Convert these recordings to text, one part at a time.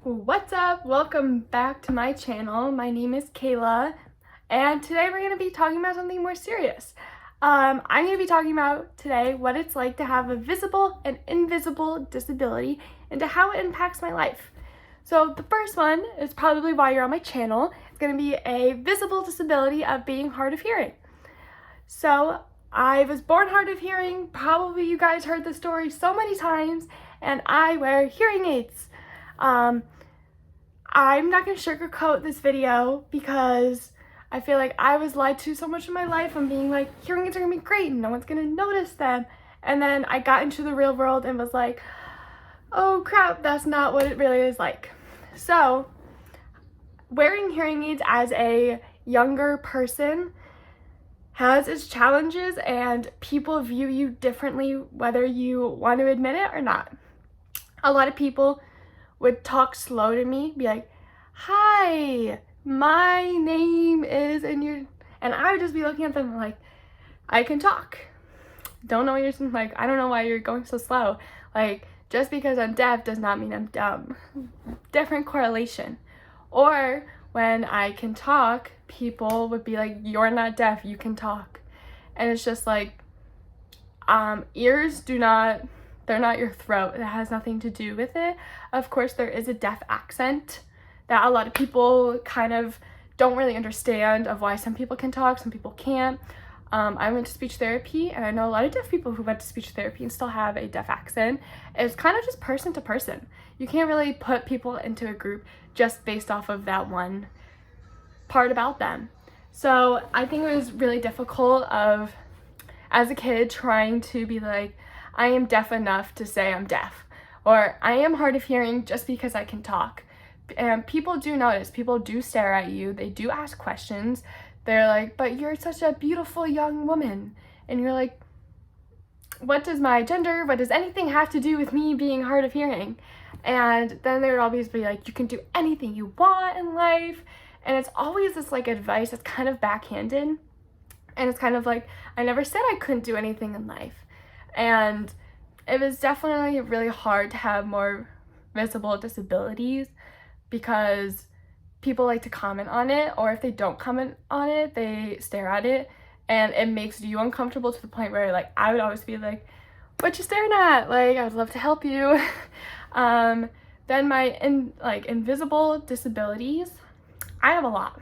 What's up? Welcome back to my channel. My name is Caela, and today we're going to be talking about something more serious. I'm going to be talking about today what it's like to have a visible and invisible disability and to how it impacts my life. So the first one is probably why you're on my channel. It's going to be a visible disability of being hard of hearing. So I was born hard of hearing. Probably you guys heard the story so many times, and I wear hearing aids. I'm not going to sugarcoat this video because I feel like I was lied to so much in my life and being like, hearing aids are going to be great and no one's going to notice them. And then I got into the real world and was like, oh crap, that's not what it really is like. So wearing hearing aids as a younger person has its challenges, and people view you differently whether you want to admit it or not. A lot of people would talk slow to me, be like, hi, my name is, and I would just be looking at them like, I can talk. Don't know what you're saying, like, I don't know why you're going so slow. Like, just because I'm deaf does not mean I'm dumb. Different correlation. Or when I can talk, people would be like, you're not deaf, you can talk. And it's just like, ears they're not your throat. It has nothing to do with it. Of course, there is a deaf accent that a lot of people kind of don't really understand of why some people can talk, some people can't. I went to speech therapy, and I know a lot of deaf people who went to speech therapy and still have a deaf accent. It's kind of just person to person. You can't really put people into a group just based off of that one part about them. So I think it was really difficult as a kid trying to be like, I am deaf enough to say I'm deaf, or I am hard of hearing just because I can talk. And people do notice, people do stare at you, they do ask questions. They're like, but you're such a beautiful young woman. And you're like, what does my gender, what does anything have to do with me being hard of hearing? And then they would always be like, you can do anything you want in life. And it's always this like advice that's kind of backhanded. And it's kind of like, I never said I couldn't do anything in life. And it was definitely really hard to have more visible disabilities because people like to comment on it, or if they don't comment on it, they stare at it, and it makes you uncomfortable to the point where, like, I would always be like, what you staring at? Like, I would love to help you. Then my invisible disabilities, I have a lot.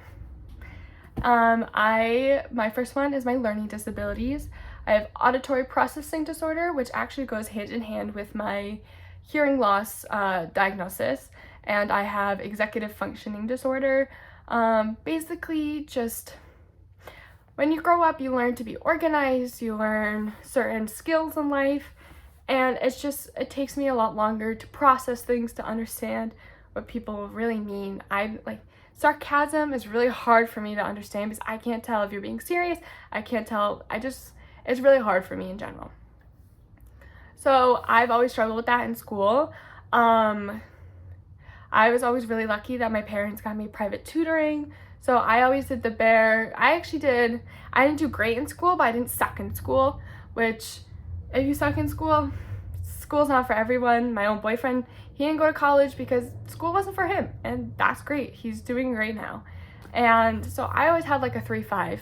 My first one is my learning disabilities. I have auditory processing disorder, which actually goes hand in hand with my hearing loss diagnosis, and I have executive functioning disorder. Basically, just when you grow up, you learn to be organized, you learn certain skills in life, and it takes me a lot longer to process things, to understand what people really mean. Sarcasm is really hard for me to understand because I can't tell if you're being serious. I can't tell. It's really hard for me in general. So I've always struggled with that in school. I was always really lucky that my parents got me private tutoring. So I always did I didn't do great in school, but I didn't suck in school, which if you suck in school, school's not for everyone. My own boyfriend, he didn't go to college because school wasn't for him, and that's great. He's doing great now. And so I always had like a 3.5.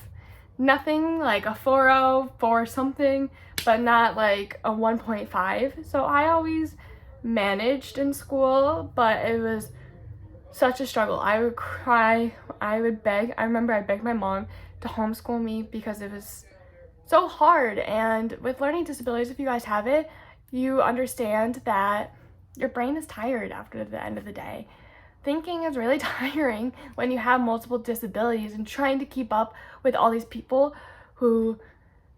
Nothing like a 4.0, 4 something, but not like a 1.5. So I always managed in school, but it was such a struggle. I would cry, I would beg. I remember I begged my mom to homeschool me because it was so hard. And with learning disabilities, if you guys have it, you understand that your brain is tired after the end of the day. Thinking is really tiring when you have multiple disabilities and trying to keep up with all these people who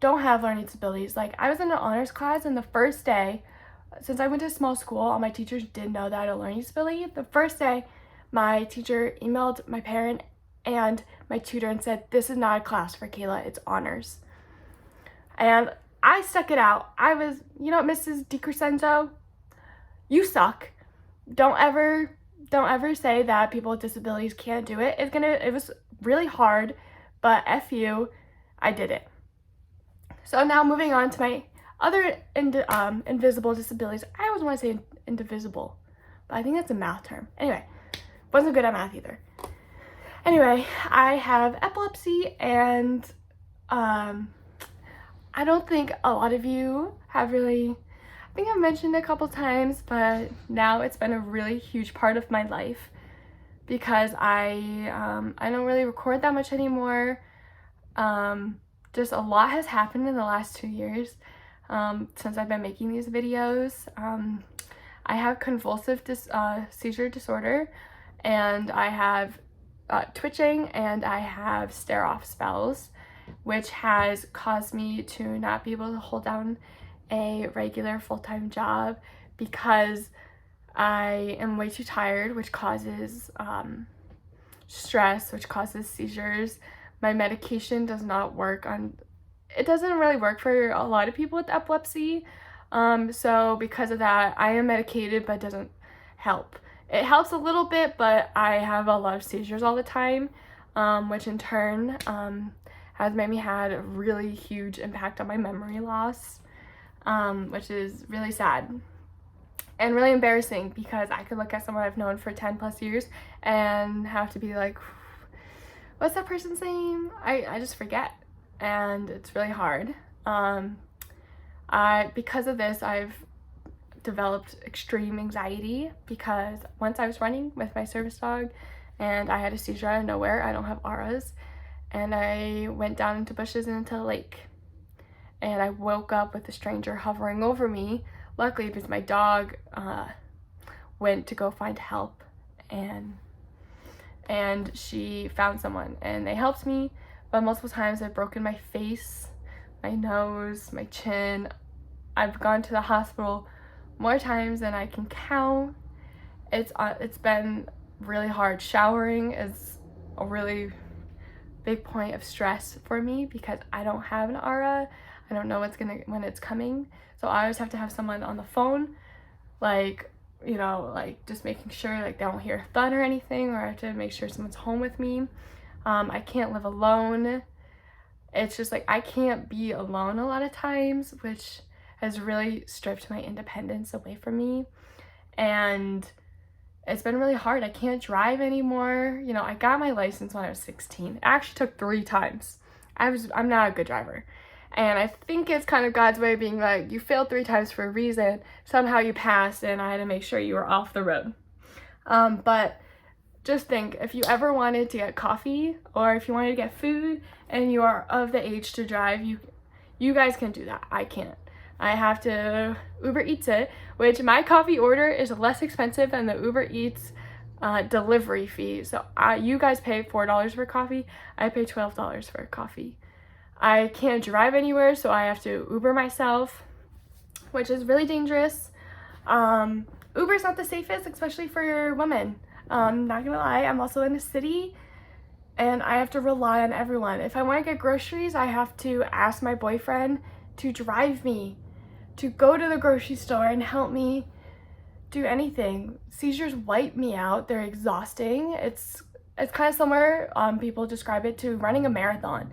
don't have learning disabilities. Like, I was in an honors class, and the first day, since I went to a small school, all my teachers did know that I had a learning disability. The first day, my teacher emailed my parent and my tutor and said, this is not a class for Caela, it's honors. And I stuck it out. I was, Mrs. DiCrescenzo, you suck. Don't ever say that people with disabilities can't do it. It was really hard, but F you, I did it. So now moving on to my other invisible disabilities. I always want to say indivisible, but I think that's a math term. Anyway, wasn't good at math either. Anyway, I have epilepsy, and I don't think a lot of you have really, I think I've mentioned it a couple times, but now it's been a really huge part of my life because I don't really record that much anymore. Just a lot has happened in the last 2 years since I've been making these videos. I have convulsive seizure disorder, and I have twitching, and I have stare-off spells, which has caused me to not be able to hold down a regular full-time job because I am way too tired, which causes stress, which causes seizures. My medication does not work it doesn't really work for a lot of people with epilepsy. So because of that, I am medicated, but it doesn't help. It helps a little bit, but I have a lot of seizures all the time, which in turn has made me had a really huge impact on my memory loss, which is really sad and really embarrassing because I could look at someone I've known for 10 plus years and have to be like, what's that person's name? I just forget, and it's really hard. Because of this, I've developed extreme anxiety because once I was running with my service dog and I had a seizure out of nowhere. I don't have auras, and I went down into bushes and into a lake, and I woke up with a stranger hovering over me. Luckily, because my dog went to go find help, and she found someone and they helped me, but multiple times I've broken my face, my nose, my chin. I've gone to the hospital more times than I can count. It's been really hard. Showering is a really big point of stress for me because I don't have an aura. I don't know when it's coming, so I always have to have someone on the phone, like, you know, like just making sure like they don't hear a thud or anything, or I have to make sure someone's home with me. I can't live alone. It's just like I can't be alone a lot of times, which has really stripped my independence away from me, and it's been really hard. I can't drive anymore. You know, I got my license when I was 16. It actually took 3 times. I'm not a good driver. And I think it's kind of God's way of being like, you failed 3 times for a reason. Somehow you passed, and I had to make sure you were off the road. But just think, if you ever wanted to get coffee or if you wanted to get food and you are of the age to drive, you guys can do that. I can't. I have to Uber Eats it, which my coffee order is less expensive than the Uber Eats delivery fee. So you guys pay $4 for coffee. I pay $12 for coffee. I can't drive anywhere, so I have to Uber myself, which is really dangerous. Uber's not the safest, especially for women. Not gonna lie, I'm also in a city and I have to rely on everyone. If I want to get groceries, I have to ask my boyfriend to drive me, to go to the grocery store and help me do anything. Seizures wipe me out. They're exhausting. It's kind of similar, people describe it to running a marathon.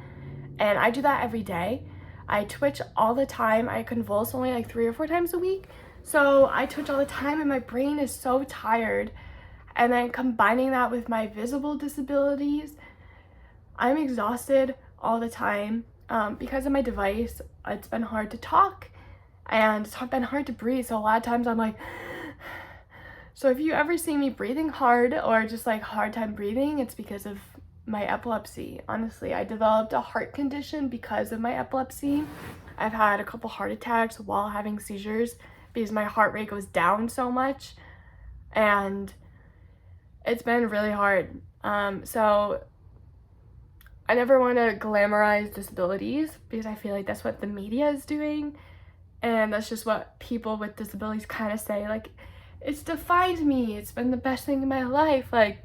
And I do that every day. I twitch all the time. I convulse only like 3 or 4 times a week. So I twitch all the time and my brain is so tired. And then combining that with my visible disabilities, I'm exhausted all the time. Because of my device, it's been hard to talk and it's been hard to breathe. So a lot of times I'm like, so if you ever see me breathing hard or just like hard time breathing, it's because of my epilepsy. Honestly, I developed a heart condition because of my epilepsy. I've had a couple heart attacks while having seizures because my heart rate goes down so much, and it's been really hard. So I never want to glamorize disabilities because I feel like that's what the media is doing, and that's just what people with disabilities kind of say, like, it's defined me, it's been the best thing in my life. Like,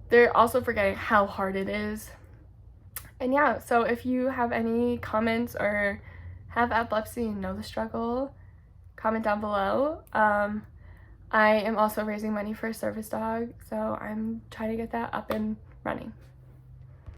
they're also forgetting how hard it is. And yeah, so if you have any comments or have epilepsy and know the struggle, comment down below. I am also raising money for a service dog, so I'm trying to get that up and running.